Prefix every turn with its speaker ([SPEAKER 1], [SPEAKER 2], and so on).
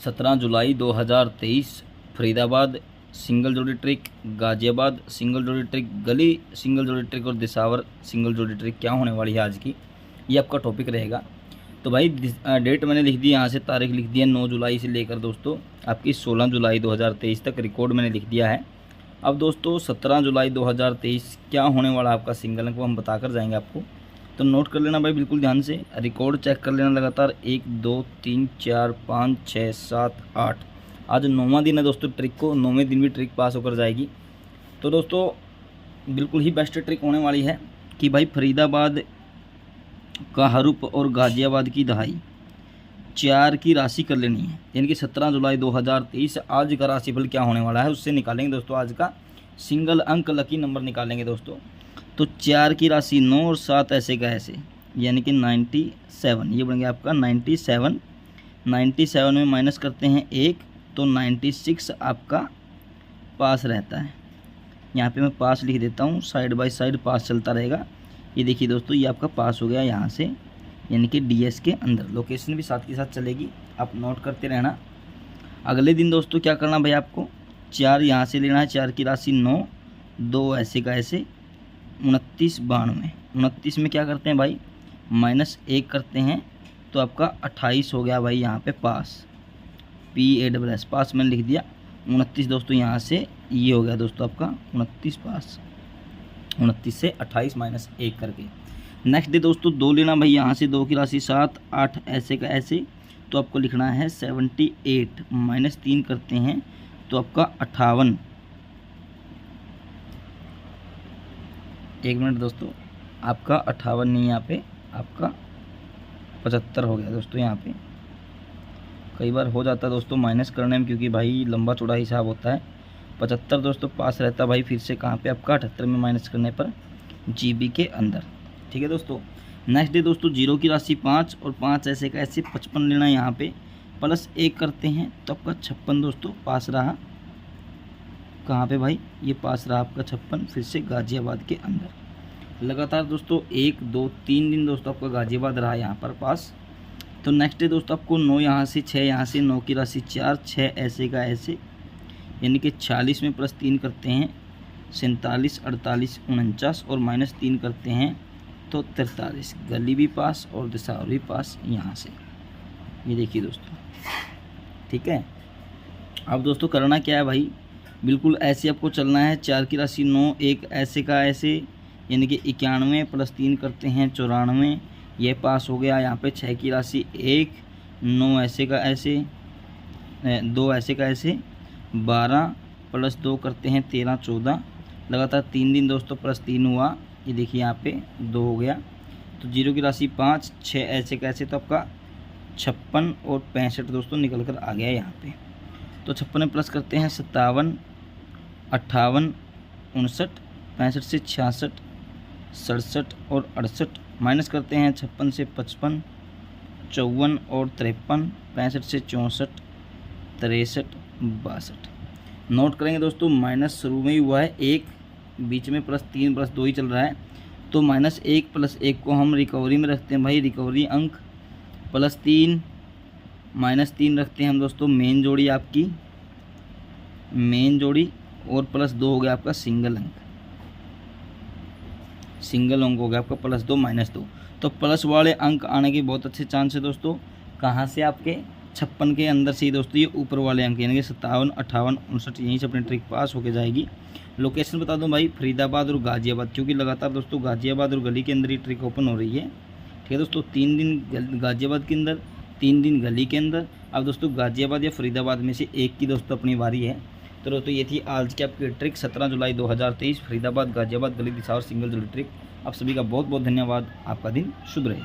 [SPEAKER 1] 17 जुलाई 2023 Faridabad single जोड़ी trick, Ghaziabad single जोड़ी trick, गली सिंगल जोड़ी ट्रिक और दिसावर सिंगल जोड़ी ट्रिक क्या होने वाली है आज की, ये आपका टॉपिक रहेगा। तो भाई डेट मैंने लिख दी, यहाँ से तारीख लिख दी है 9 जुलाई से लेकर दोस्तों आपकी 16 जुलाई 2023 तक रिकॉर्ड मैंने लिख दिया है। अब दोस्तों 17 जुलाई 2023 क्या होने वाला आपका सिंगल अंक वो हम बता कर जाएंगे आपको, तो नोट कर लेना भाई बिल्कुल ध्यान से, रिकॉर्ड चेक कर लेना लगातार। 1 2 3 4 5 6 7 8, आज 9वां दिन है दोस्तों ट्रिक को, 9वें दिन भी ट्रिक पास होकर जाएगी। तो दोस्तों बिल्कुल ही बेस्ट ट्रिक होने वाली है कि भाई फरीदाबाद का हरूफ और गाजियाबाद की दहाई 4 की राशि कर लेनी है, यानी कि 17 जुलाई 2023 आज का राशिफल क्या होने वाला है उससे निकालेंगे दोस्तों आज का सिंगल अंक, लकी नंबर निकालेंगे दोस्तों। तो 4 की राशि 9 और 7 ऐसे का ऐसे, यानी कि 97, ये बन गया आपका 97। 97 में माइनस करते हैं 1 तो 96 आपका पास रहता है। यहाँ पे मैं पास लिख देता हूँ, साइड बाय साइड पास चलता रहेगा। ये देखिए दोस्तों ये आपका पास हो गया यहाँ से, यानी कि डीएस के अंदर, लोकेशन भी साथ के साथ चलेगी, आप नोट करते रहना। अगले दिन दोस्तों क्या करना भाई, आपको 4 यहाँ से लेना है, 4 की राशि 9, 2 ऐसे का ऐसे, 29 92, 29 में क्या करते हैं भाई -1 करते हैं तो आपका 28 हो गया भाई यहाँ पे पास, PASS पास मैंने लिख दिया। 29 दोस्तों यहाँ से ये हो गया दोस्तों आपका 29 पास, 29 से 28 -1 करके। नेक्स्ट डे दोस्तों 2 लेना भाई, यहाँ से 2 की राशि 7 8 ऐसे का ऐसे, तो आपको लिखना है 78, -3 करते हैं तो आपका 58। 1 मिनट दोस्तों, आपका 58 नहीं, यहाँ पे आपका 75 हो गया दोस्तों। यहाँ पे कई बार हो जाता है दोस्तों माइनस करने में, क्योंकि भाई लंबा चौड़ा हिसाब होता है। 75 दोस्तों पास रहता है भाई, फिर से कहाँ पे आपका 78 में माइनस करने पर GB के अंदर, ठीक है दोस्तों। नेक्स्ट डे दोस्तों 0 की राशि 5 और 5 ऐसे का ऐसे, 55 लेना है यहाँ पे, +1 करते हैं तो आपका 56 दोस्तों पास रहा। कहाँ पे भाई, ये पास रहा आपका 56, फिर से गाजियाबाद के अंदर। लगातार दोस्तों 1 2 3 दिन दोस्तों आपका गाजियाबाद रहा यहाँ पर पास। तो नेक्स्ट डे दोस्तों आपको 9 यहाँ से 6 यहाँ से, 9 की राशि 4 6 ऐसे का ऐसे, यानी कि 40 में +3 करते हैं 47 48 49 और -3 करते हैं तो 43, गली भी पास और दिसावर भी पास यहाँ से, ये देखिए दोस्तों, ठीक है। अब दोस्तों करना क्या है भाई, बिल्कुल ऐसे आपको चलना है। 4 की राशि 9 1 ऐसे का ऐसे, यानी कि 91 +3 करते हैं 94, ये पास हो गया। यहाँ पे 6 की राशि 1 9 ऐसे का ऐसे, 2 ऐसे का ऐसे, 12 +2 करते हैं 13 14, लगातार 3 दिन दोस्तों +3 हुआ, ये देखिए यहाँ पे 2 हो गया। तो 0 की राशि 5 6 ऐसे का ऐसे, तो आपका 56 और 65 दोस्तों निकल कर आ गया यहाँ पे। तो 56 में प्लस करते हैं 57 58 59, 65 से 66 67 और 68, माइनस करते हैं 56 से 55 54 और 53, 65 से 64 63 62। नोट करेंगे दोस्तों माइनस शुरू में ही हुआ है, 1 बीच में +3 +2 ही चल रहा है, तो -1 +1 को हम रिकवरी में रखते हैं भाई, रिकवरी अंक +3 -3 रखते हैं हम दोस्तों मेन जोड़ी आपकी, मेन जोड़ी, और +2 हो गया आपका सिंगल अंक, सिंगल अंक हो गया आपका +2 -2। तो प्लस वाले अंक आने के बहुत अच्छे चांस है दोस्तों, कहाँ से आपके 56 के अंदर से ही दोस्तों, ये ऊपर वाले अंक यानी कि 57 58 59, यहीं से अपनी ट्रिक पास होके जाएगी। लोकेशन बता दूं भाई, फरीदाबाद और गाजियाबाद, क्योंकि लगातार दोस्तों गाजियाबाद और गली के अंदर ही ट्रिक ओपन हो रही है, ठीक है दोस्तों। 3 दिन गाजियाबाद के अंदर, 3 दिन गली के अंदर। अब दोस्तों गाजियाबाद या फरीदाबाद में से एक की दोस्तों अपनी बारी है। तो दोस्तों ये थी आज की आपकी ट्रिक 17 जुलाई 2023 फरीदाबाद गाजियाबाद गली दिसावर सिंगल जोड़ी ट्रिक। आप सभी का बहुत बहुत धन्यवाद, आपका दिन शुभ रहे।